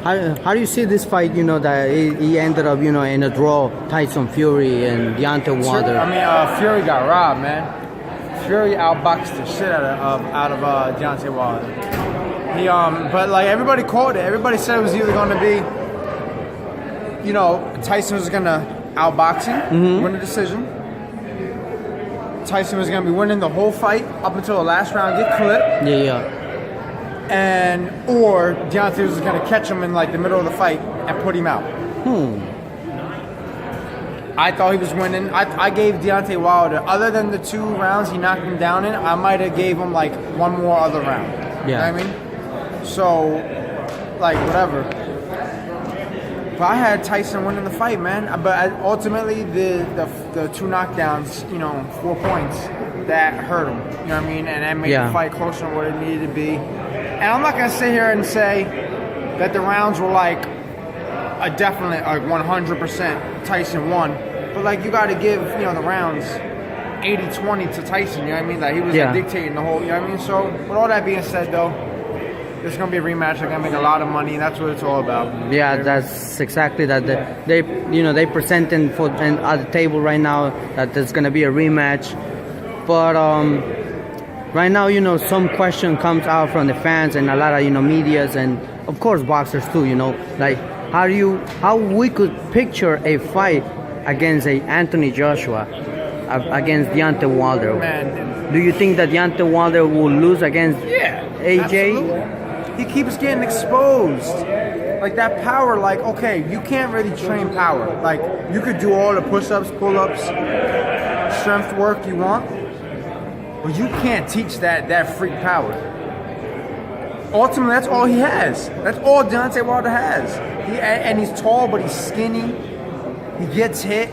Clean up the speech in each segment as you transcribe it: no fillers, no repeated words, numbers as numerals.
How do you see this fight? You know that he ended up, you know, in a draw. Tyson Fury and Deontay Wilder. I mean, Fury got robbed, man. Fury outboxed the shit out of Deontay Wilder. He but like everybody called it. Everybody said it was either going to be, you know, Tyson was going to outbox him, win the decision. Tyson was going to be winning the whole fight up until the last round, get clipped. Yeah. Or Deontay was going to catch him in like the middle of the fight and put him out. I thought he was winning. I gave Deontay Wilder, other than the 2 rounds he knocked him down in, I might have gave him like one more other round. Yeah. You know what I mean? So, like, whatever. But I had Tyson winning the fight, man. But ultimately, the 2 knockdowns, you know, 4 points, that hurt him. You know what I mean? And that made the fight closer than what it needed to be. And I'm not going to sit here and say that the rounds were like a definite, like 100% Tyson won. But like you got to give, you know, the rounds 80-20 to Tyson. You know what I mean? Like he was dictating the whole. You know what I mean? So with all that being said, though, there's gonna be a rematch. They're gonna make a lot of money. And that's what it's all about. Yeah, that's exactly that. They you know, they presenting for and at the table right now that there's gonna be a rematch. But right now, you know, some question comes out from the fans and a lot of, you know, medias and of course boxers too. You know, like how we could picture a fight against a Anthony Joshua against Deontay Wilder. Man, do you think that Deontay Wilder will lose against AJ? Absolutely. He keeps getting exposed. Like that power, like, okay, you can't really train power. Like, you could do all the push-ups, pull-ups, strength work you want, but you can't teach that freak power. Ultimately, that's all he has. That's all Deontay Wilder has. And he's tall, but he's skinny. He gets hit.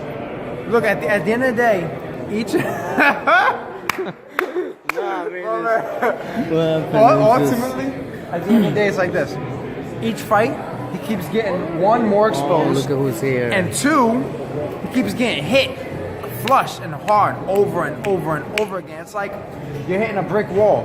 Look, at the end of the day, each... ultimately, at the end of the day, it's like this. Each fight, he keeps getting 1, more exposed. Look at who's here. And 2, he keeps getting hit flush and hard over and over and over again. It's like you're hitting a brick wall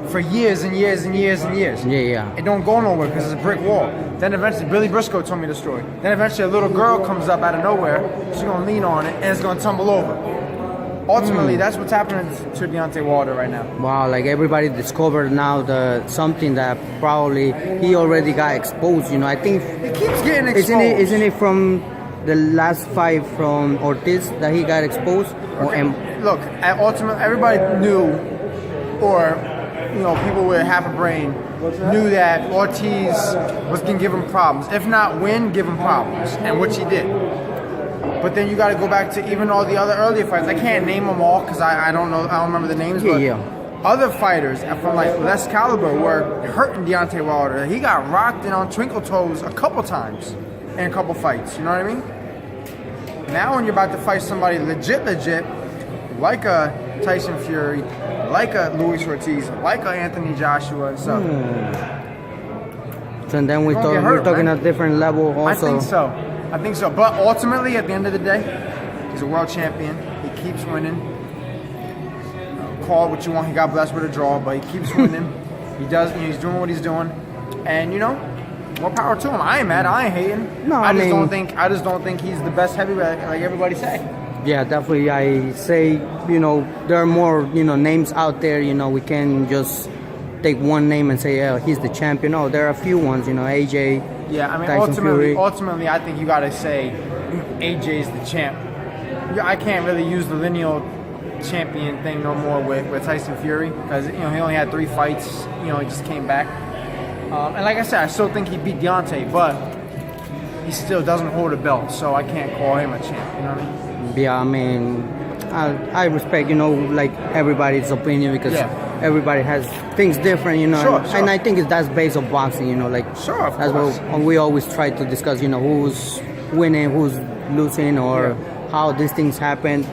for years and years and years and years. Yeah. It don't go nowhere because it's a brick wall. Then eventually, Billy Briscoe told me the story. Then eventually a little girl comes up out of nowhere. She's going to lean on it and it's going to tumble over. Ultimately, that's what's happening to Deontay Wilder right now. Wow, like everybody discovered now something that probably he already got exposed. You know, I think he keeps getting exposed. Isn't it from the last fight from Ortiz that he got exposed? Okay. Look, ultimately, everybody knew, or you know, people with half a brain knew that Ortiz was going to give him problems. If not win, give him problems, and which he did. But then you got to go back to even all the other earlier fights. I can't name them all because I don't know. I don't remember the names. But other fighters from like less caliber were hurting Deontay Wilder. He got rocked in on twinkle toes a couple times in a couple fights. You know what I mean? Now when you're about to fight somebody legit, like a Tyson Fury, like a Luis Ortiz, like a Anthony Joshua and stuff. So then we're talking a different level also. I think so. But ultimately, at the end of the day, he's a world champion. He keeps winning. Call it what you want. He got blessed with a draw, but he keeps winning. He does. You know, he's doing what he's doing, and you know, more power to him. I ain't mad. I ain't hating. No, I just don't think he's the best heavyweight like everybody say. Yeah, definitely. I say, you know, there are more, you know, names out there. You know, we can just take one name and say, yeah, he's the champion. No, there are a few ones. You know, AJ. Yeah, I mean, Tyson ultimately, I think you gotta say AJ's the champ. I can't really use the lineal champion thing no more with Tyson Fury because, you know, he only had 3 fights. You know, he just came back. And like I said, I still think he beat Deontay, but he still doesn't hold a belt, so I can't call him a champ. You know what I mean? Yeah, I mean, I respect, you know, like everybody's opinion because everybody has things different, you know. Sure. And I think that's based on boxing, you know, like that's what we always try to discuss, you know, who's winning, who's losing, or how these things happen.